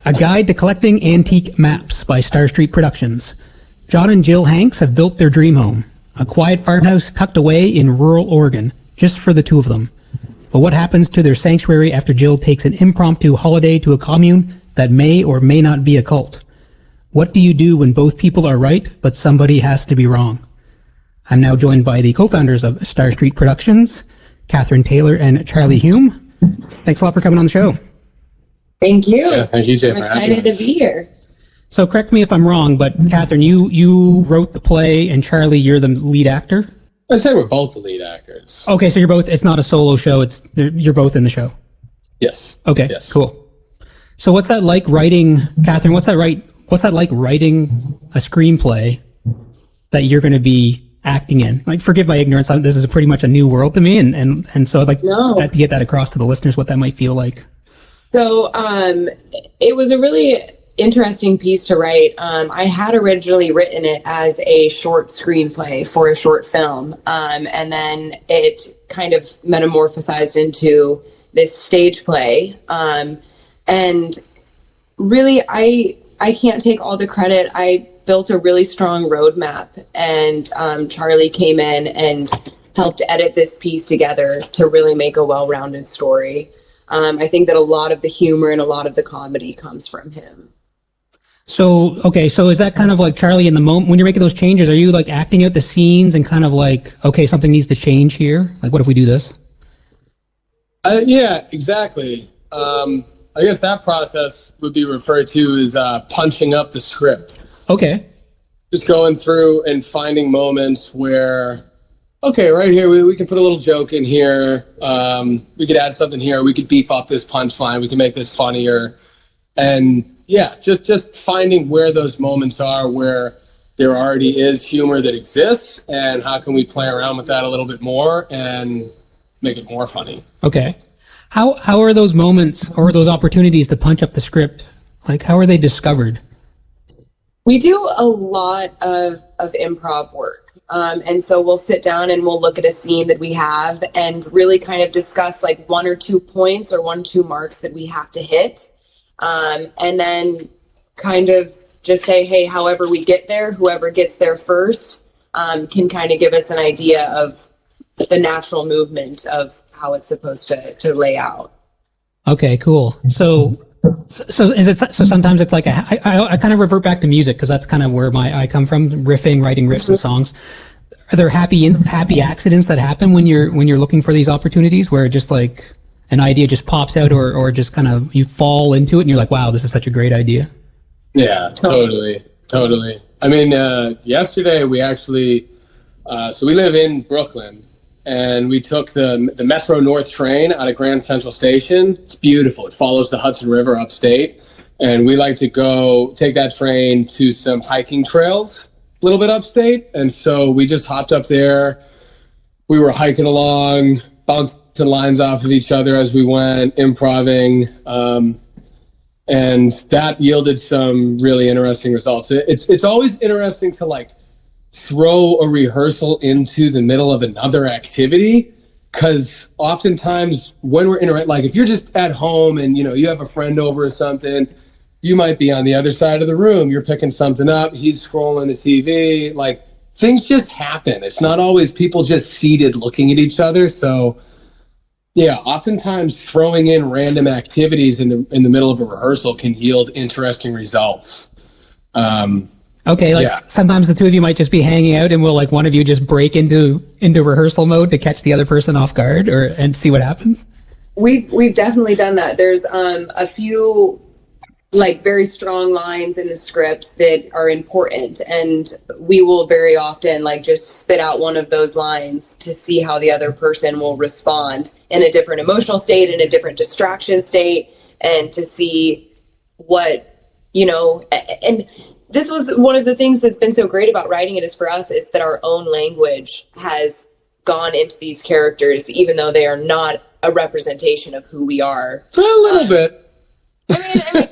A Guide to Collecting Antique Maps by Starr Street Productions. John and Jill Hanks have built their dream home, a quiet farmhouse tucked away in rural Oregon, just for the two of them. But what happens to their sanctuary after Jill takes an impromptu holiday to a commune that may or may not be a cult? What do you do when both people are right, but somebody has to be wrong? I'm now joined by the co-founders of Starr Street Productions, Kathryn Taylor and Charlie Hume. Thanks a lot for coming on the show. Thank you. Yeah, thank you, Jay, I'm excited to be here. So correct me if I'm wrong, but Kathryn, you wrote the play, and Charlie, you're the lead actor? I'd say we're both the lead actors. Okay, so you're both, it's not a solo show, you're both in the show? Yes. Okay, yes. Cool. So what's that like writing, Kathryn, what's that like writing a screenplay that you're going to be acting in? Like, forgive my ignorance, this is pretty much a new world to me, and so I'd like to get that across to the listeners, what that might feel like. So it was a really interesting piece to write. I had originally written it as a short screenplay for a short film, and then it kind of metamorphosized into this stage play. And really, I can't take all the credit. I built a really strong roadmap, and Charlie came in and helped edit this piece together to really make a well-rounded story. I think that a lot of the humor and a lot of the comedy comes from him. So, okay, so is that kind of like, Charlie, in the moment when you're making those changes, are you like acting out the scenes and kind of like, okay, something needs to change here? Like, what if we do this? Yeah, exactly. I guess that process would be referred to as punching up the script. Okay. Just going through and finding moments where, okay, right here, we can put a little joke in here. We could add something here. We could beef up this punchline. We can make this funnier. And yeah, just finding where those moments are where there already is humor that exists, and how can we play around with that a little bit more and make it more funny. Okay. How are those moments or those opportunities to punch up the script? Like, how are they discovered? We do a lot of improv work. And so we'll sit down and we'll look at a scene that we have and really kind of discuss like 1 or 2 points or 1 or 2 marks that we have to hit. And then kind of just say, hey, however we get there, whoever gets there first can kind of give us an idea of the natural movement of how it's supposed to lay out. Okay, cool. So sometimes it's like I kind of revert back to music because that's kind of where I come from, riffing, writing riffs and songs. Are there happy accidents that happen when you're looking for these opportunities where just like an idea just pops out or just kind of you fall into it and you're like, wow, this is such a great idea? Yeah, totally. I mean, yesterday we actually, so we live in Brooklyn, and we took the Metro North train out of Grand Central Station. It's beautiful. It follows the Hudson River upstate, and we like to go take that train to some hiking trails a little bit upstate, and so we just hopped up there. We were hiking along, bouncing lines off of each other as we went, improvising, and that yielded some really interesting results. It's always interesting to like throw a rehearsal into the middle of another activity, because oftentimes when we're like if you're just at home and you have a friend over or something, you might be on the other side of the room, you're picking something up, he's scrolling the TV, like things just happen. It's not always people just seated looking at each other. So yeah, oftentimes throwing in random activities in the middle of a rehearsal can yield interesting results. Okay, like sometimes the two of you might just be hanging out and will like one of you just break into rehearsal mode to catch the other person off guard and see what happens? We've definitely done that. There's a few like very strong lines in the script that are important, and we will very often like just spit out one of those lines to see how the other person will respond in a different emotional state, in a different distraction state, and to see what and this was one of the things that's been so great about writing it is for us is that our own language has gone into these characters, even though they are not a representation of who we are. A little bit. I mean,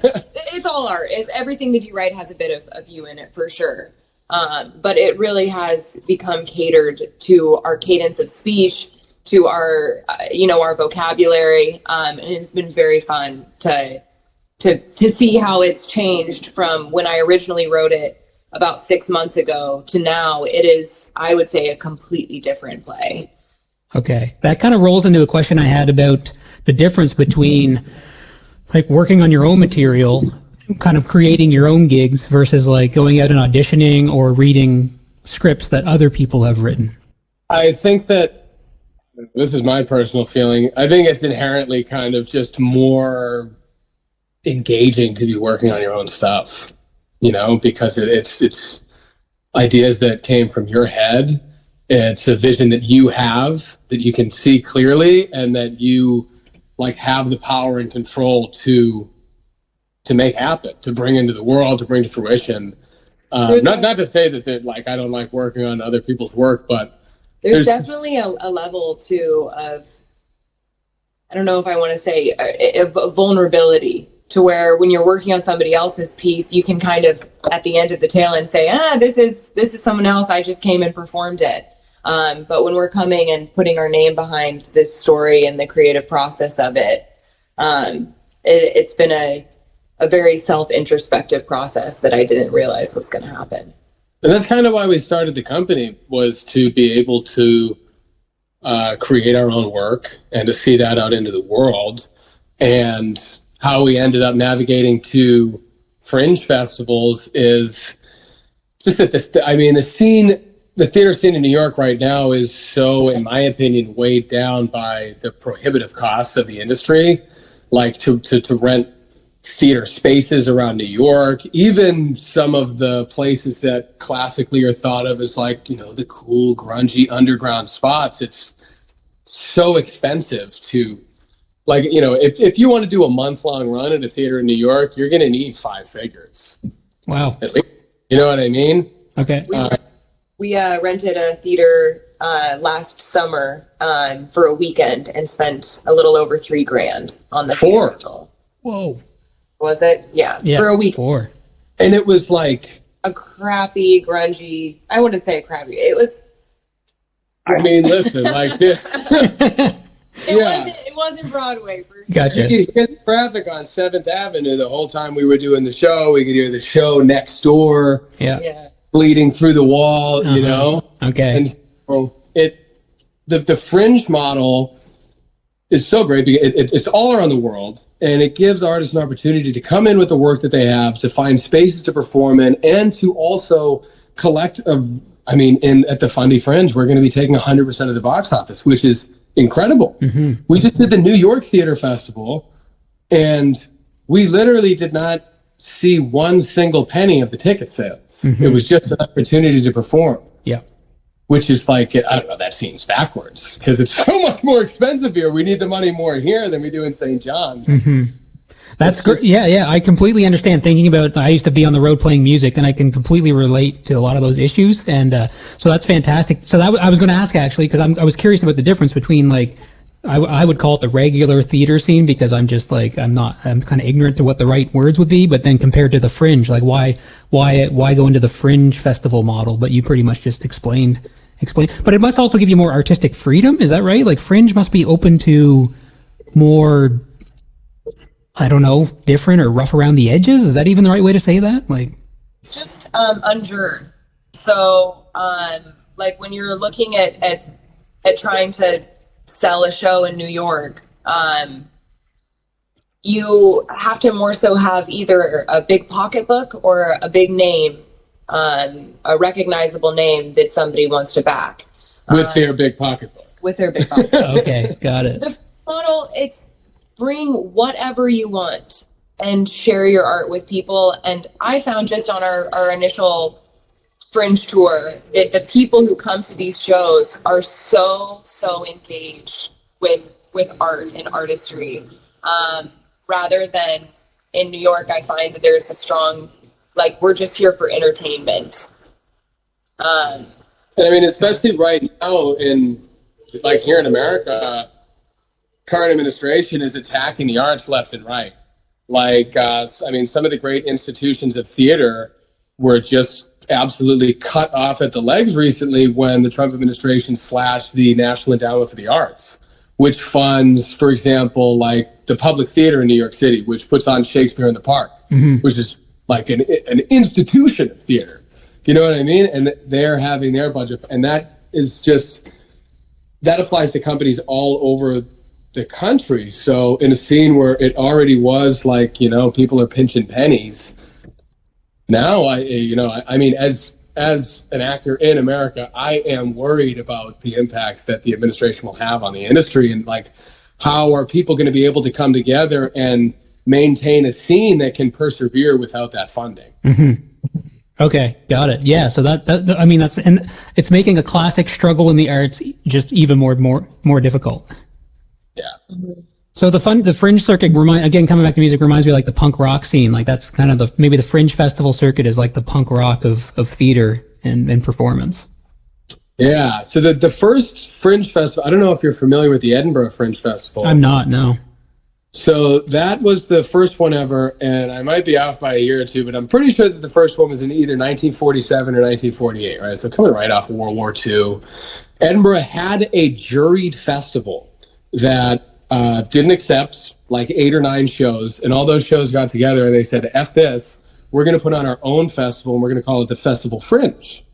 it's all art. Everything that you write has a bit of you in it for sure. But it really has become catered to our cadence of speech, to our, our vocabulary. And it's been very fun to to see how it's changed from when I originally wrote it about 6 months ago to now. It is, I would say, a completely different play. Okay. That kind of rolls into a question I had about the difference between like working on your own material, kind of creating your own gigs versus like going out and auditioning or reading scripts that other people have written. I think that this is my personal feeling. I think it's inherently kind of just more engaging to be working on your own stuff, you know, because it's ideas that came from your head. It's a vision that you have, that you can see clearly, and that you like have the power and control to make happen, to bring into the world, to bring to fruition. Not to say that like I don't like working on other people's work, but there's definitely a level too of, I don't know if I want to say a vulnerability, to where when you're working on somebody else's piece, you can kind of at the end of the tail end say, this is someone else. I just came and performed it. But when we're coming and putting our name behind this story and the creative process of it, it's been a very self-introspective process that I didn't realize was going to happen. And that's kind of why we started the company, was to be able to create our own work and to see that out into the world. And how we ended up navigating to fringe festivals is just that the theater scene in New York right now is so, in my opinion, weighed down by the prohibitive costs of the industry, like to rent theater spaces around New York, even some of the places that classically are thought of as like, you know, the cool, grungy underground spots. It's so expensive to, like, you know, if you want to do a month-long run at a theater in New York, you're going to need 5 figures. Wow. At least, you know what I mean? Okay. We rented a theater last summer for a weekend and spent a little over $3,000 on the theater rental. Whoa. Was it? Yeah, for a week. 4. And it was like a crappy, grungy. I wouldn't say crappy. It was. I mean, listen, like this. It wasn't Broadway. Gotcha. You could hear the traffic on 7th Avenue the whole time we were doing the show. We could hear the show next door. Yeah. Bleeding through the wall, you know? Okay. And so the fringe model is so great because it's all around the world, and it gives artists an opportunity to come in with the work that they have, to find spaces to perform in, and to also collect at the Fundy Fringe, we're going to be taking 100% of the box office, which is incredible. Mm-hmm. We just did the New York Theater Festival, and we literally did not see one single penny of the ticket sales. Mm-hmm. It was just an opportunity to perform. Yeah. Which is like, I don't know, that seems backwards because it's so much more expensive here. We need the money more here than we do in St. John. Mm-hmm. That's great. Yeah. I completely understand. Thinking about, I used to be on the road playing music, and I can completely relate to a lot of those issues. And so that's fantastic. So I was going to ask, actually, because I was curious about the difference between, like, I would call it the regular theater scene, because I'm just like, I'm kind of ignorant to what the right words would be. But then compared to the fringe, like why go into the fringe festival model? But you pretty much just explained. But it must also give you more artistic freedom. Is that right? Like fringe must be open to more, I don't know, different or rough around the edges. Is that even the right way to say that? Like, it's just unjurred. So like when you're looking at trying to sell a show in New York, you have to more so have either a big pocketbook or a big name, a recognizable name that somebody wants to back. With their big pocketbook. With their big pocketbook. Okay, got it. The model, it's bring whatever you want and share your art with people. And I found just on our initial Fringe tour that the people who come to these shows are so engaged with art and artistry, rather than in New York. I find that there's a strong, like, we're just here for entertainment. And I mean, especially right now in, like, here in America, current administration is attacking the arts left and right. Like, some of the great institutions of theater were just absolutely cut off at the legs recently when the Trump administration slashed the National Endowment for the Arts, which funds, for example, like the Public Theater in New York City, which puts on Shakespeare in the Park, which is like an institution of theater. You know what I mean? And they're having their budget, and that applies to companies all over the country. So in a scene where it already was like, people are pinching pennies. Now, I mean, as an actor in America, I am worried about the impacts that the administration will have on the industry, and like, how are people going to be able to come together and maintain a scene that can persevere without that funding? Okay, got it. Yeah, so I mean, and it's making a classic struggle in the arts just even more difficult. Yeah. So the fringe circuit, again, coming back to music, reminds me of like the punk rock scene. Like that's kind of maybe the fringe festival circuit is like the punk rock of theater and performance. Yeah. So the first fringe festival, I don't know if you're familiar with the Edinburgh Fringe Festival. I'm not, no. So that was the first one ever, and I might be off by a year or two, but I'm pretty sure that the first one was in either 1947 or 1948, right? So coming right off of World War II. Edinburgh had a juried festival that didn't accept like 8 or 9 shows, and all those shows got together and they said, F this, we're going to put on our own festival, and we're going to call it the Festival Fringe.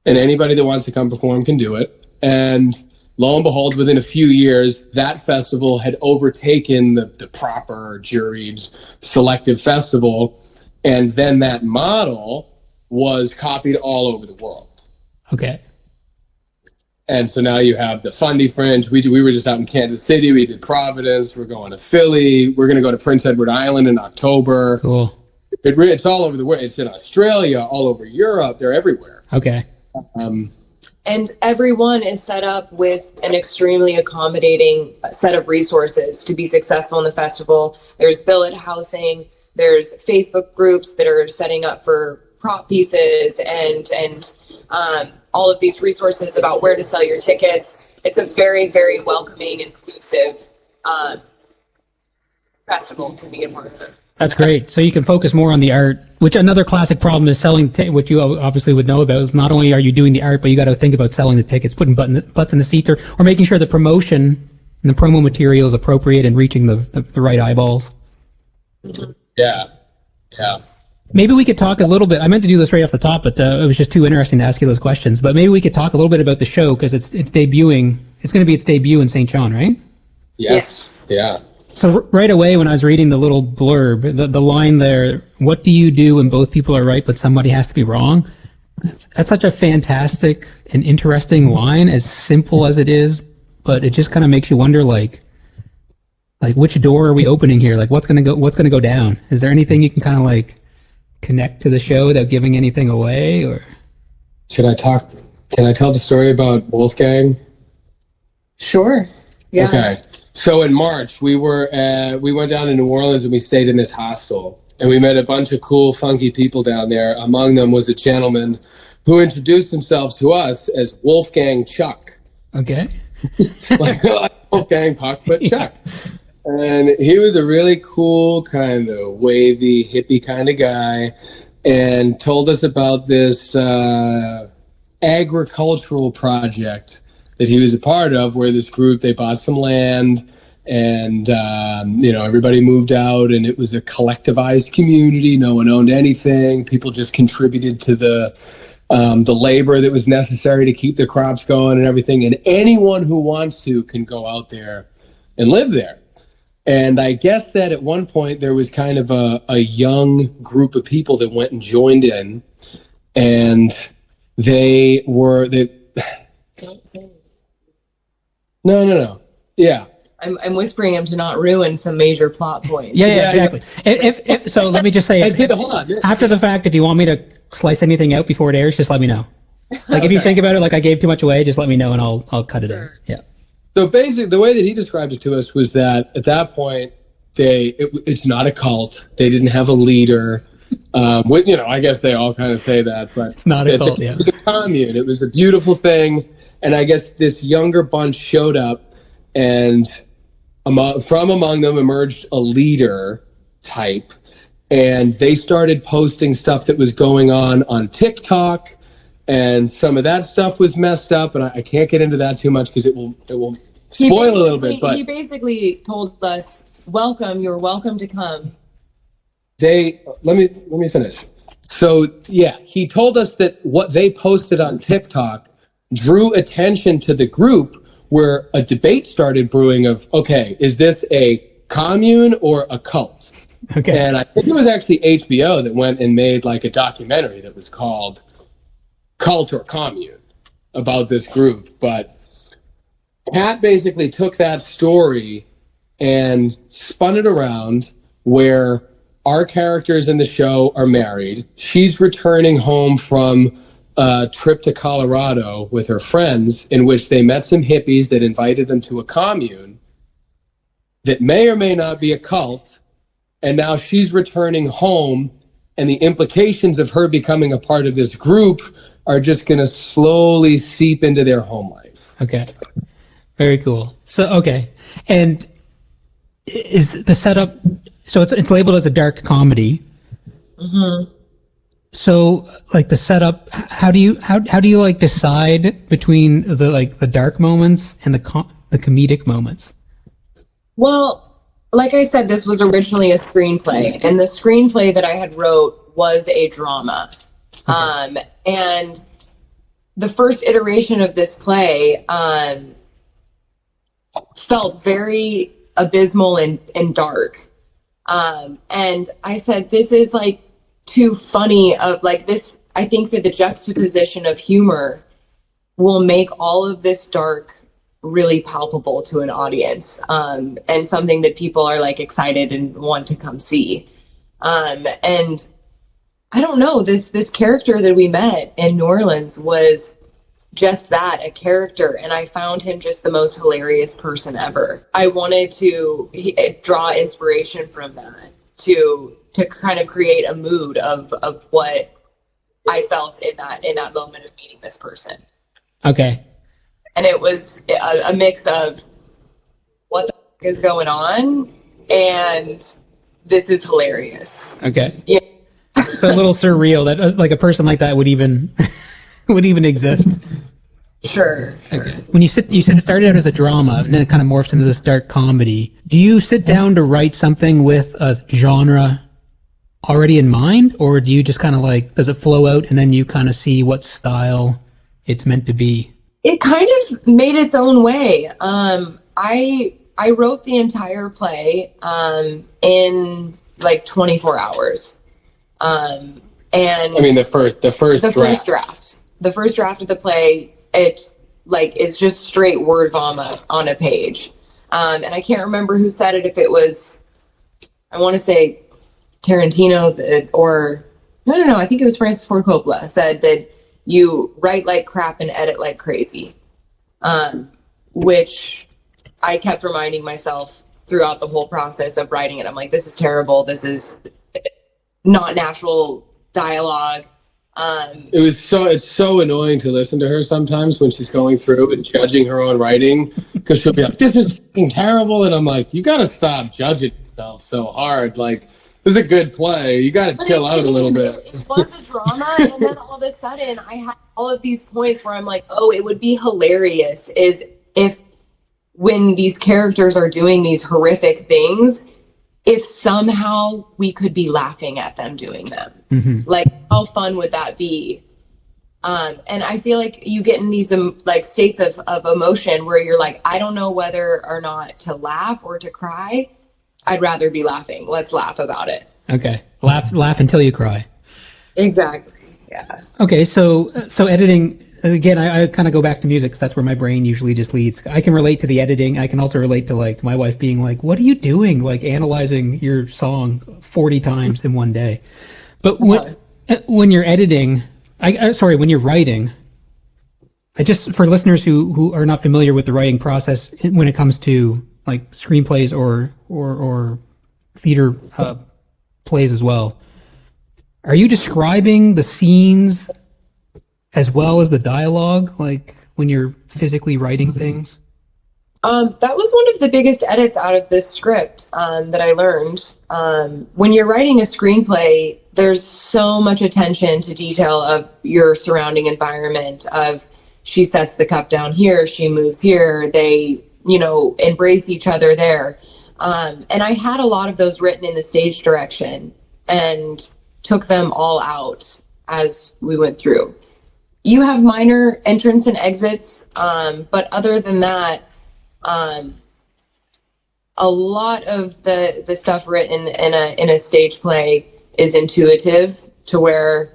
And anybody that wants to come perform can do it. And lo and behold, within a few years, that festival had overtaken the proper juried selective festival. And then that model was copied all over the world. Okay. And so now you have the Fundy Fringe. We were just out in Kansas City. We did Providence. We're going to Philly. We're going to go to Prince Edward Island in October. Cool. It's all over the world. It's in Australia, all over Europe. They're everywhere. Okay. And everyone is set up with an extremely accommodating set of resources to be successful in the festival. There's billet housing. There's Facebook groups that are setting up for prop pieces and all of these resources about where to sell your tickets. It's a very, very welcoming, inclusive festival to be a part of. That's great. So you can focus more on the art, which another classic problem is selling, which you obviously would know about, is not only are you doing the art, but you got to think about selling the tickets, putting butts in the seats, or making sure the promotion and the promo material is appropriate and reaching the right eyeballs. Yeah. Maybe we could talk a little bit. I meant to do this right off the top, but it was just too interesting to ask you those questions. But maybe we could talk a little bit about the show, because it's debuting. It's going to be its debut in St. John, right? Yes. Yeah. So right away, when I was reading the little blurb, the line there, what do you do when both people are right, but somebody has to be wrong? That's such a fantastic and interesting line, as simple as it is, but it just kind of makes you wonder, like which door are we opening here? Like what's going to go down? Is there anything you can kind of like connect to the show without giving anything away, or? Can I tell the story about Wolfgang? Sure. Yeah. Okay. So in March, we went down to New Orleans and we stayed in this hostel, and we met a bunch of cool, funky people down there. Among them was a gentleman who introduced himself to us as Wolfgang Chuck. Okay. like Wolfgang Puck, but Chuck. And he was a really cool, kind of wavy, hippie kind of guy, and told us about this agricultural project that he was a part of, where this group, they bought some land, and everybody moved out, and it was a collectivized community. No one owned anything. People just contributed to the labor that was necessary to keep the crops going and everything. And anyone who wants to can go out there and live there. And I guess that at one point there was kind of a young group of people that went and joined in, and they were No. Yeah. I'm whispering him to not ruin some major plot points. Yeah, exactly. If so, let me just say, after the fact, if you want me to slice anything out before it airs, just let me know. Like if you think about it, like I gave too much away, just let me know and I'll cut it in. Yeah. So basically, the way that he described it to us was that at that point, it's not a cult. They didn't have a leader. I guess they all kind of say that, but it's not a cult. Yeah. It was a commune. It was a beautiful thing. And I guess this younger bunch showed up, and from among them emerged a leader type, and they started posting stuff that was going on TikTok, and some of that stuff was messed up, and I can't get into that too much because it will spoil a little bit, but he basically told us, "Welcome, you're welcome to come." Let me finish. So yeah, he told us that what they posted on TikTok drew attention to the group, where a debate started brewing of, okay, is this a commune or a cult? Okay. And I think it was actually HBO that went and made like a documentary that was called Cult or Commune about this group. But Kat basically took that story and spun it around where our characters in the show are married. She's returning home from a trip to Colorado with her friends, in which they met some hippies that invited them to a commune that may or may not be a cult. And now she's returning home, and the implications of her becoming a part of this group are just going to slowly seep into their home life. Okay. Very cool. So, okay. And is the setup, so it's labeled as a dark comedy. Mm-hmm. So, like the setup, how do you like decide between the dark moments and the comedic moments? Well, like I said, this was originally a screenplay, and the screenplay that I had wrote was a drama. Okay. And the first iteration of this play felt very abysmal and dark. And I said, this is like too funny of like this. I think that the juxtaposition of humor will make all of this dark really palpable to an audience, and something that people are like excited and want to come see. And I don't know, this character that we met in New Orleans was just that, a character, and I found him just the most hilarious person ever. I wanted to draw inspiration from that to kind of create a mood of what I felt in that moment of meeting this person. Okay. And it was a mix of what the f- is going on and this is hilarious. Okay. Yeah. So a little surreal that like a person like that would even exist. Sure. Okay. When you said it started out as a drama and then it kind of morphed into this dark comedy, do you sit down to write something with a genre already in mind, or do you just kind of like, does it flow out and then you kind of see what style it's meant to be? It kind of made its own way. I wrote the entire play in like 24 hours. And I mean, the first draft. The first draft of the play, it like is just straight word vomit on a page. And I can't remember who said it, if it was, I want to say Tarantino or no, I think it was Francis Ford Coppola said that you write like crap and edit like crazy, which I kept reminding myself throughout the whole process of writing it. I'm like, this is terrible. This is not natural dialogue. It's so annoying to listen to her sometimes when she's going through and judging her own writing, because she'll be like, this is fucking terrible. And I'm like, you got to stop judging yourself so hard. Like, this is a good play. You got to chill out a little bit. It was a drama, and then all of a sudden I had all of these points where I'm like, oh, it would be hilarious is if when these characters are doing these horrific things, if somehow we could be laughing at them doing them. Mm-hmm. Like, how fun would that be? And I feel like you get in these like states of emotion where you're like, I don't know whether or not to laugh or to cry. I'd rather be laughing. Let's laugh about it. Okay. Laugh until you cry. Exactly. Yeah. Okay. So editing, again, I kind of go back to music because that's where my brain usually just leads. I can relate to the editing. I can also relate to like my wife being like, what are you doing? Like analyzing your song 40 times in one day. But when you're editing, when you're writing, for listeners who are not familiar with the writing process when it comes to like screenplays or theater plays as well, are you describing the scenes as well as the dialogue, like when you're physically writing things? That was one of the biggest edits out of this script that I learned. When you're writing a screenplay, there's so much attention to detail of your surrounding environment, of she sets the cup down here, she moves here, they embrace each other there. And I had a lot of those written in the stage direction and took them all out as we went through. You have minor entrance and exits, but other than that, a lot of the stuff written in a stage play is intuitive to where,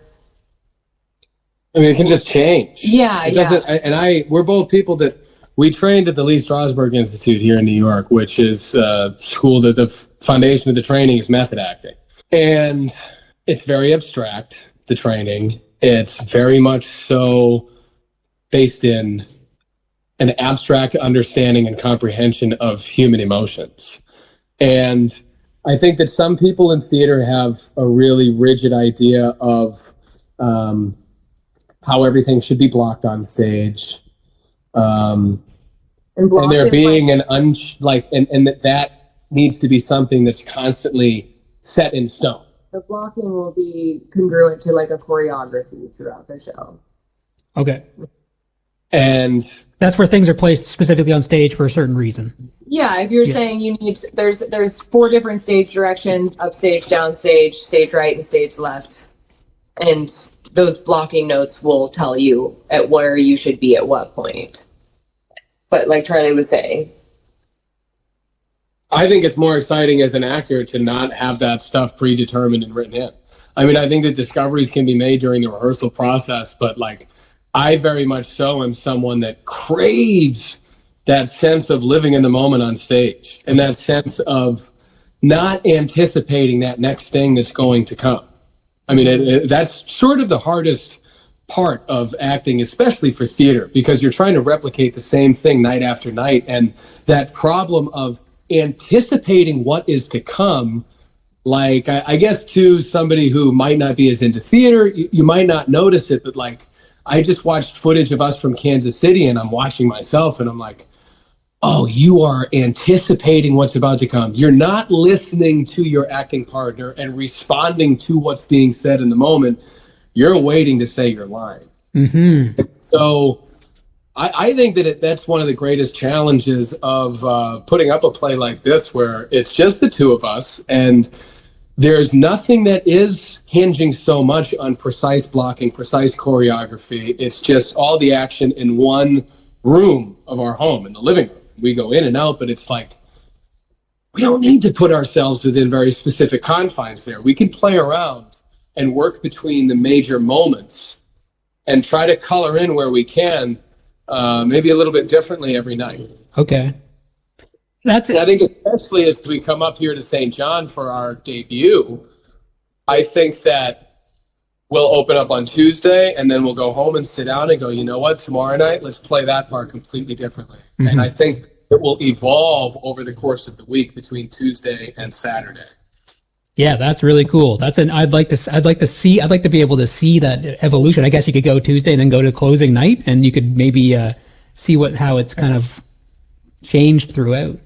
I mean, it can just change. Yeah, it doesn't. And we're both people that we trained at the Lee Strasberg Institute here in New York, which is a school that the foundation of the training is method acting, and it's very abstract. The training, it's very much so based in an abstract understanding and comprehension of human emotions. And I think that some people in theater have a really rigid idea of how everything should be blocked on stage. And there being that needs to be something that's constantly set in stone. The blocking will be congruent to like a choreography throughout the show. Okay. And that's where things are placed specifically on stage for a certain reason. Yeah, if you're saying you need, there's 4 different stage directions: upstage, downstage, stage right, and stage left. And those blocking notes will tell you at where you should be at what point. But like Charlie was saying, I think it's more exciting as an actor to not have that stuff predetermined and written in. I mean, I think that discoveries can be made during the rehearsal process, but like, I very much so am someone that craves that sense of living in the moment on stage and that sense of not anticipating that next thing that's going to come. I mean, that's sort of the hardest part of acting, especially for theater, because you're trying to replicate the same thing night after night. And that problem of anticipating what is to come, like, I guess to somebody who might not be as into theater, you might not notice it, but like, I just watched footage of us from Kansas City and I'm watching myself and I'm like, oh, you are anticipating what's about to come. You're not listening to your acting partner and responding to what's being said in the moment. You're waiting to say your line. Mm-hmm. So I think that that's one of the greatest challenges of putting up a play like this, where it's just the two of us and there's nothing that is hinging so much on precise blocking, precise choreography. It's just all the action in one room of our home, in the living room. We go in and out, but it's like, we don't need to put ourselves within very specific confines there. We can play around and work between the major moments and try to color in where we can, maybe a little bit differently every night. Okay. That's it. I think especially as we come up here to St. John for our debut, I think that we'll open up on Tuesday and then we'll go home and sit down and go, you know what, tomorrow night, let's play that part completely differently. Mm-hmm. And I think it will evolve over the course of the week between Tuesday and Saturday. Yeah, that's really cool. I'd like to be able to see that evolution. I guess you could go Tuesday and then go to closing night and you could maybe see how it's kind of changed throughout.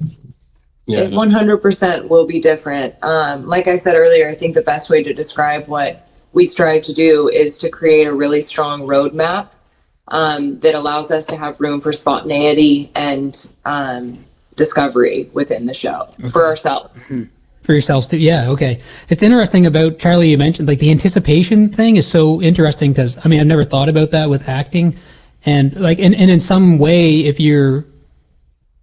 Yeah. It 100% will be different. Like I said earlier, I think the best way to describe what we strive to do is to create a really strong roadmap that allows us to have room for spontaneity and discovery within the show for ourselves. Mm-hmm. For yourselves too. Yeah. Okay. It's interesting about Charlie. You mentioned like the anticipation thing is so interesting because I mean, I've never thought about that with acting and like, and in some way, if you're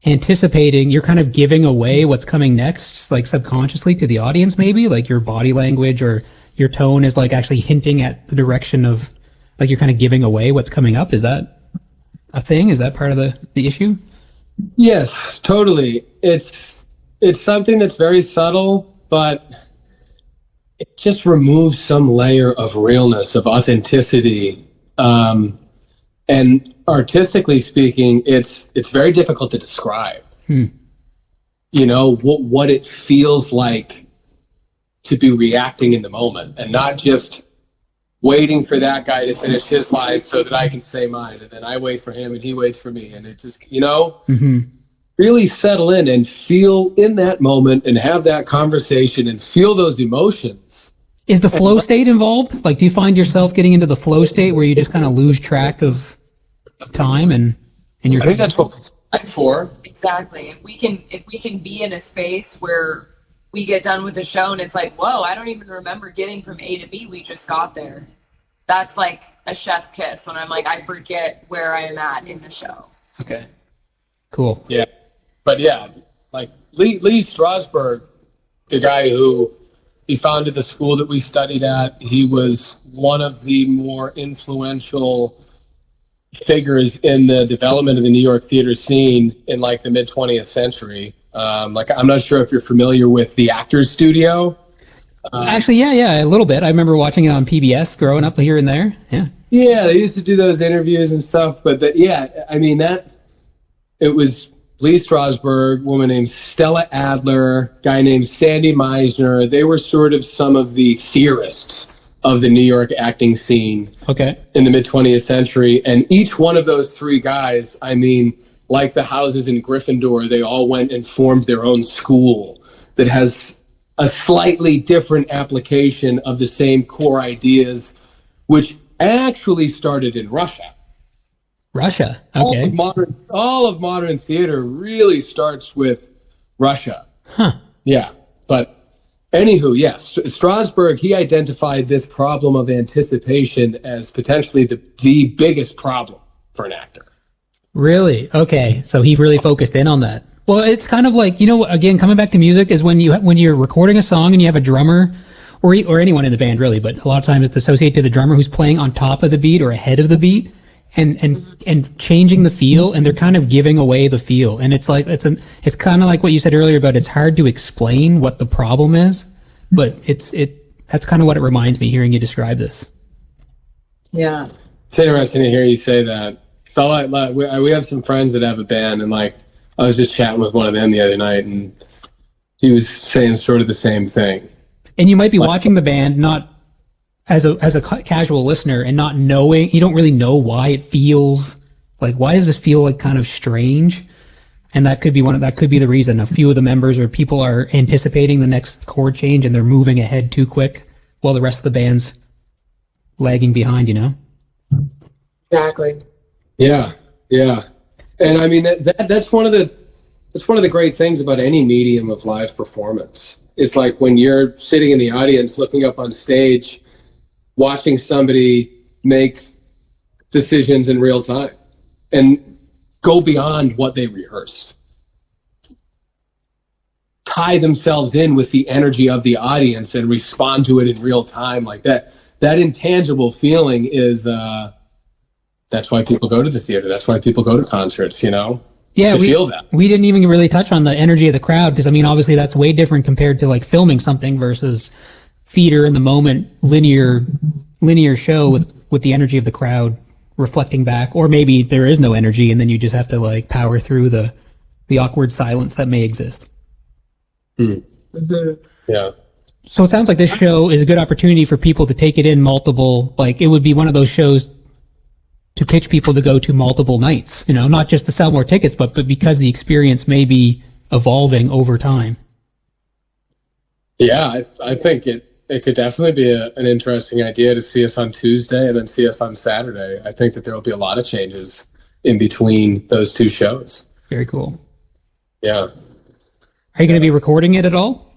anticipating, you're kind of giving away what's coming next, like subconsciously to the audience, maybe like your body language or your tone is like actually hinting at the direction of like you're kind of giving away what's coming up. Is that a thing? Is that part of the issue? Yes, totally. It's something that's very subtle, but it just removes some layer of realness, of authenticity. And artistically speaking, it's very difficult to describe. You know, what it feels like to be reacting in the moment and not just waiting for that guy to finish his line so that I can say mine. And then I wait for him and he waits for me. And it just, you know, really settle in and feel in that moment and have that conversation and feel those emotions. Is the flow state involved? Like, do you find yourself getting into the flow state where you just kind of lose track of time and your? I think that's 4. Exactly. If we can be in a space where we get done with the show and it's like, whoa, I don't even remember getting from A to B. We just got there. That's like a chef's kiss when I'm like, I forget where I am at in the show. Okay. Cool. Yeah. But yeah, like Lee Strasberg, the guy who he founded the school that we studied at, he was one of the more influential figures in the development of the New York theater scene in like the mid 20th century. Like, I'm not sure if you're familiar with the Actors Studio. Actually, yeah, a little bit. I remember watching it on PBS growing up here and there. Yeah. Yeah, they used to do those interviews and stuff. But I mean, it was Lee Strasberg, woman named Stella Adler, guy named Sandy Meisner. They were sort of some of the theorists of the New York acting scene in the mid 20th century. And each one of those 3 guys, I mean, like the houses in Gryffindor, they all went and formed their own school that has a slightly different application of the same core ideas, which actually started in Russia. Russia, okay. All of modern theater really starts with Russia. Huh. Yeah, but anywho, yes, Strasberg, he identified this problem of anticipation as potentially the biggest problem for an actor. Really? Okay. So he really focused in on that. Well, it's kind of like, again, coming back to music is when you're recording a song and you have a drummer or anyone in the band really, but a lot of times it's associated to the drummer who's playing on top of the beat or ahead of the beat and changing the feel, and they're kind of giving away the feel. And it's like, it's kind of like what you said earlier about it's hard to explain what the problem is, but that's kind of what it reminds me hearing you describe this. Yeah. It's interesting to hear you say that. So we have some friends that have a band, and like I was just chatting with one of them the other night, and he was saying sort of the same thing. And you might be watching the band not as a casual listener and not knowing, you don't really know why it feels like, why does this feel like kind of strange? And that could be the reason. A few of the members or people are anticipating the next chord change and they're moving ahead too quick while the rest of the band's lagging behind, Exactly. Yeah. And I mean, that's one of the great things about any medium of live performance. It's like when you're sitting in the audience, looking up on stage, watching somebody make decisions in real time and go beyond what they rehearsed. Tie themselves in with the energy of the audience and respond to it in real time like that. That intangible feeling is, that's why people go to the theater. That's why people go to concerts, Yeah, feel that. We didn't even really touch on the energy of the crowd because, I mean, obviously that's way different compared to like filming something versus theater in the moment, linear show with the energy of the crowd reflecting back. Or maybe there is no energy and then you just have to like power through the awkward silence that may exist. Mm-hmm. Yeah. So it sounds like this show is a good opportunity for people to take it in multiple, like it would be one of those shows to pitch people to go to multiple nights, not just to sell more tickets, but because the experience may be evolving over time. Yeah, I think it could definitely be an interesting idea to see us on Tuesday and then see us on Saturday. I think that there will be a lot of changes in between those 2 shows. Very cool. Yeah. Are you going to be recording it at all?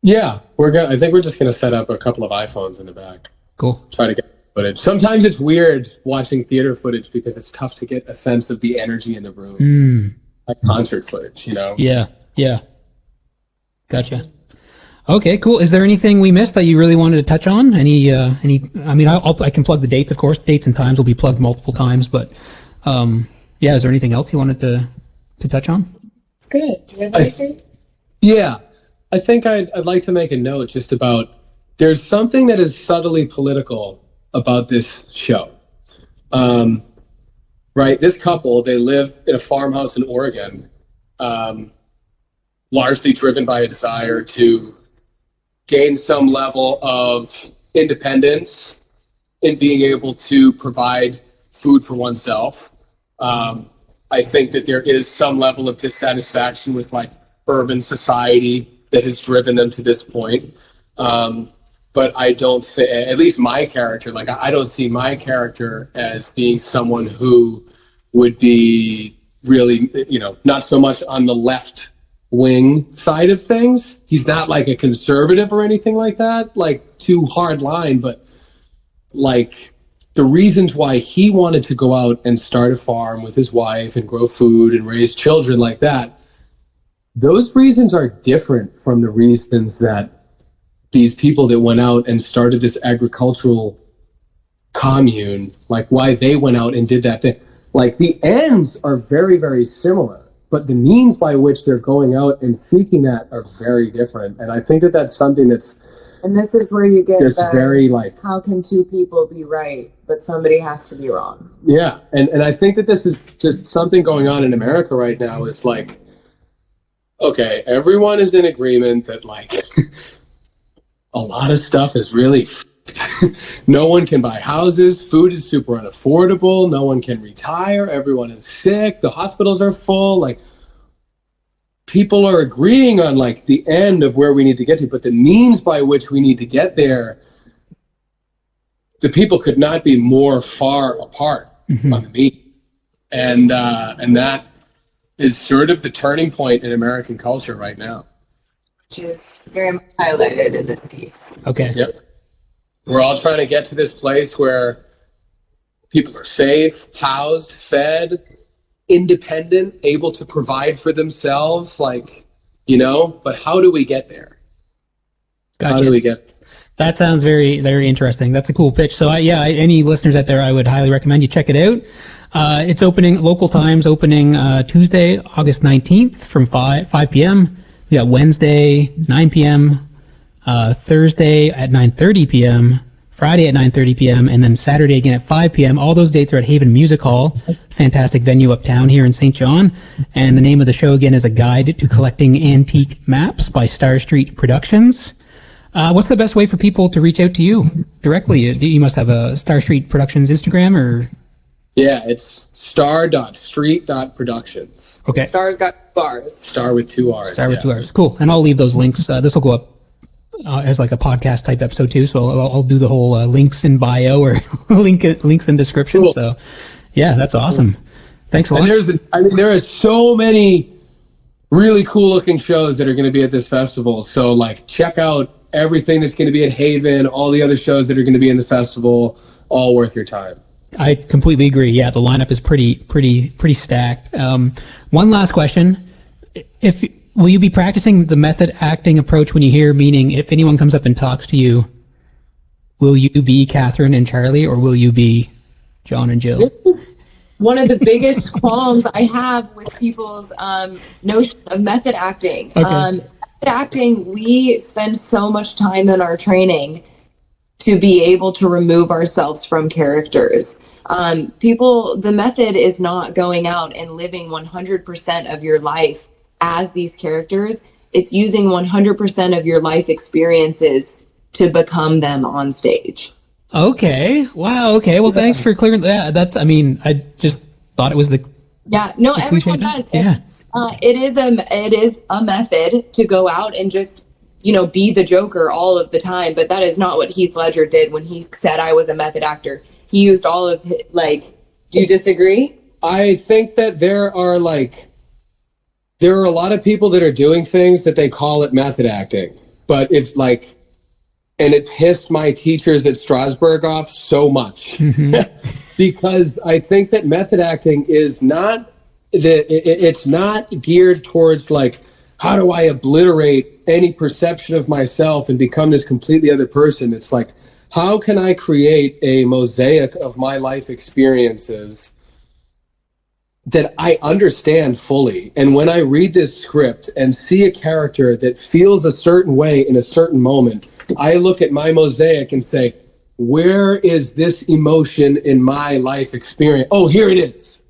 Yeah, I think we're just going to set up a couple of iPhones in the back. Cool. Try to get footage. Sometimes it's weird watching theater footage because it's tough to get a sense of the energy in the room. Like concert footage, Yeah. Gotcha. Okay, cool. Is there anything we missed that you really wanted to touch on? I can plug the dates, of course. Dates and times will be plugged multiple times, but is there anything else you wanted to touch on? It's good. Do you have anything? Yeah. I think I'd like to make a note just about, there's something that is subtly political about this show. Right? This couple, they live in a farmhouse in Oregon, largely driven by a desire to gain some level of independence in being able to provide food for oneself. I think that there is some level of dissatisfaction with like urban society that has driven them to this point. But I don't think, at least my character, like I don't see my character as being someone who would be really, not so much on the left wing side of things. He's not like a conservative or anything like that, like too hard line, but like the reasons why he wanted to go out and start a farm with his wife and grow food and raise children like that, those reasons are different from the reasons that these people that went out and started this agricultural commune, like why they went out and did that thing. Like the ends are very, very similar, but the means by which they're going out and seeking that are very different. And I think that that's something that's, and this is where you get just very like, how can two people be right, but somebody has to be wrong? Yeah. And I think that this is just something going on in America right now is like, okay, everyone is in agreement that like a lot of stuff is really no one can buy houses. Food is super unaffordable. No one can retire. Everyone is sick. The hospitals are full. Like people are agreeing on like the end of where we need to get to, but the means by which we need to get there, the people could not be more far apart on the means. And that is sort of the turning point in American culture right now. Which is very much highlighted in this piece. Okay. Yep. We're all trying to get to this place where people are safe, housed, fed, independent, able to provide for themselves, like, but how do we get there? Gotcha. How do we get there? That sounds very, very interesting. That's a cool pitch. So any listeners out there, I would highly recommend you check it out. It's opening local times, Tuesday, August 19th from 5 p.m. We got Wednesday, 9 p.m., Thursday at 9:30 p.m., Friday at 9:30 p.m., and then Saturday again at 5 p.m. All those dates are at Haven Music Hall, fantastic venue uptown here in St. John. And the name of the show again is A Guide to Collecting Antique Maps by Starr Street Productions. What's the best way for people to reach out to you directly? You must have a Starr Street Productions Instagram or... Yeah, it's star.street.productions. Okay. Star's got bars. Star with 2 R's. Star with 2 R's. Cool. And I'll leave those links. This will go up as like a podcast type episode too. So I'll do the whole links in bio or links in description. Cool. So yeah, that's awesome. Thanks a lot. And there are so many really cool looking shows that are going to be at this festival. So like check out everything that's going to be at Haven, all the other shows that are going to be in the festival, all worth your time. I completely agree. Yeah, the lineup is pretty stacked. One last question. Will you be practicing the method acting approach when you hear, meaning if anyone comes up and talks to you, will you be Kathryn and Charlie or will you be John and Jill? This is one of the biggest qualms I have with people's notion of method acting. Okay. Method acting, we spend so much time in our training to be able to remove ourselves from characters. The method is not going out and living 100% of your life as these characters. It's using 100% of your life experiences to become them on stage. Okay. Wow. Okay. Well, thanks for clearing that. I just thought it was the... Yeah. No, everyone does. Yeah. It is a method to go out and just, be the Joker all of the time. But that is not what Heath Ledger did when he said I was a method actor. He used all of his, do you disagree? I think that there are a lot of people that are doing things that they call it method acting. But it's and it pissed my teachers at Strasbourg off so much. Mm-hmm. Because I think that method acting is not, it's not geared towards how do I obliterate any perception of myself and become this completely other person? It's how can I create a mosaic of my life experiences that I understand fully? And when I read this script and see a character that feels a certain way in a certain moment, I look at my mosaic and say, where is this emotion in my life experience? Oh, here it is.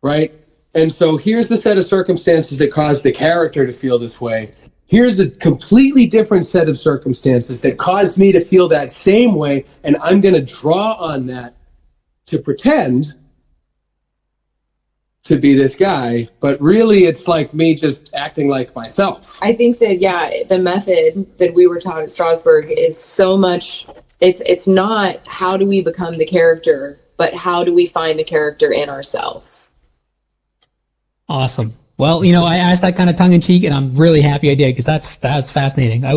Right? And so here's the set of circumstances that caused the character to feel this way. Here's a completely different set of circumstances that caused me to feel that same way, and I'm going to draw on that to pretend to be this guy, but really it's me just acting like myself. I think that, the method that we were taught at Strasbourg is so much, it's not how do we become the character, but how do we find the character in ourselves? Awesome. Well, I asked that kind of tongue in cheek, and I'm really happy I did, because that's fascinating. I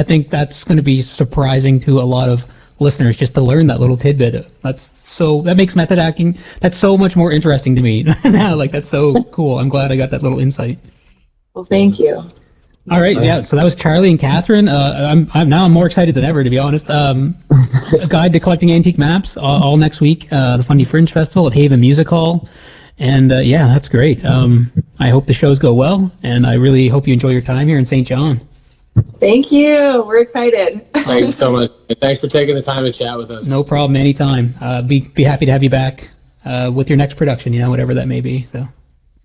think that's going to be surprising to a lot of listeners just to learn that little tidbit. That makes method acting, that's so much more interesting to me now. Like, that's so cool. I'm glad I got that little insight. Well, thank you. All right. Yeah. So that was Charlie and Kathryn. I'm more excited than ever, to be honest. A guide to collecting antique maps all next week. The Fundy Fringe Festival at Haven Music Hall. And yeah, that's great. I hope the shows go well, and I really hope you enjoy your time here in St. John. Thank you. We're excited. Thank you so much. Thanks for taking the time to chat with us. No problem. Anytime. Be happy to have you back with your next production, whatever that may be. So.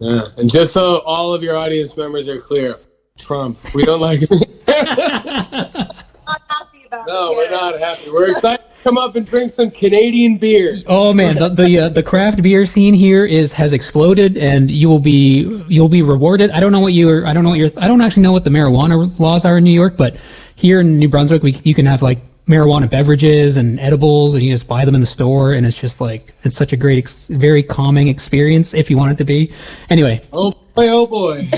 Yeah. And just so all of your audience members are clear, Trump, we don't like him. No, we're not happy. We're excited to come up and drink some Canadian beer. Oh man, the craft beer scene here has exploded, and you'll be rewarded. I don't actually know what the marijuana laws are in New York, but here in New Brunswick, you can have like marijuana beverages and edibles, and you just buy them in the store, and it's just like, it's such a great, very calming experience if you want it to be. Anyway. Oh boy.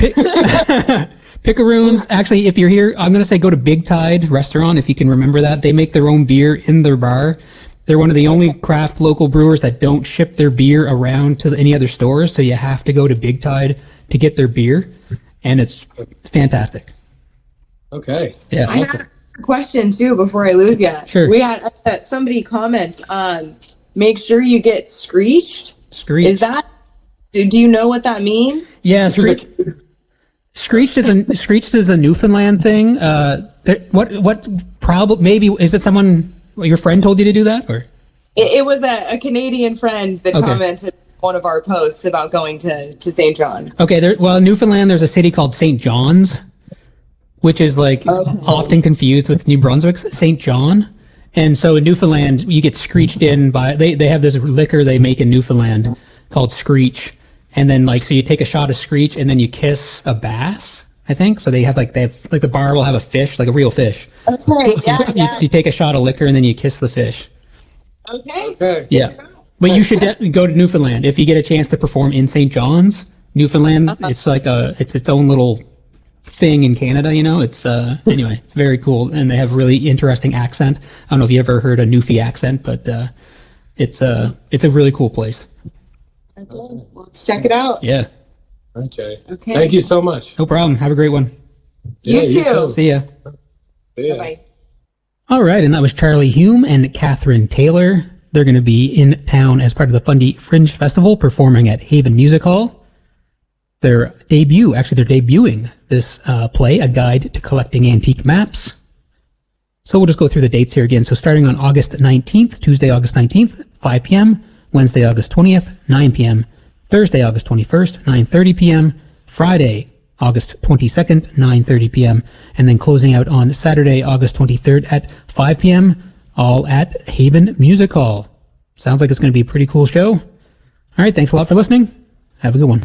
Picaroons, actually, if you're here, I'm going to say go to Big Tide Restaurant, if you can remember that. They make their own beer in their bar. They're one of the only craft local brewers that don't ship their beer around to any other stores, so you have to go to Big Tide to get their beer, and it's fantastic. Okay. Yeah. I had a question, too, before I lose you. Sure. We had somebody comment, make sure you get screeched. Screeched. Is that, do you know what that means? Yeah, Screeched is a Newfoundland thing. What problem? Maybe is it someone? Your friend told you to do that, or? It was a Canadian friend that commented on one of our posts about going to St. John. Okay, in Newfoundland, there's a city called St. John's, which is like often confused with New Brunswick's St. John. And so in Newfoundland, you get screeched in by they have this liquor they make in Newfoundland called Screech. And then so you take a shot of Screech and then you kiss a bass, I think. So they have the bar will have a fish, like a real fish. Okay, yeah. You take a shot of liquor and then you kiss the fish. Okay. Yeah. But you should go to Newfoundland if you get a chance to perform in St. John's, Newfoundland. It's like it's its own little thing in Canada, It's anyway, it's very cool, and they have really interesting accent. I don't know if you ever heard a Newfie accent, but it's a really cool place. Okay, let's check it out. Yeah. Okay. Thank you so much. No problem. Have a great one. You too. See ya. Bye-bye. All right, and that was Charlie Hume and Kathryn Taylor. They're going to be in town as part of the Fundy Fringe Festival, performing at Haven Music Hall. They're debuting this play, A Guide to Collecting Antique Maps. So we'll just go through the dates here again. So starting on August 19th, Tuesday, August 19th, 5 p.m., Wednesday, August 20th, 9 p.m., Thursday, August 21st, 9:30 p.m., Friday, August 22nd, 9:30 p.m., and then closing out on Saturday, August 23rd at 5 p.m., all at Haven Music Hall. Sounds like it's going to be a pretty cool show. All right, thanks a lot for listening. Have a good one.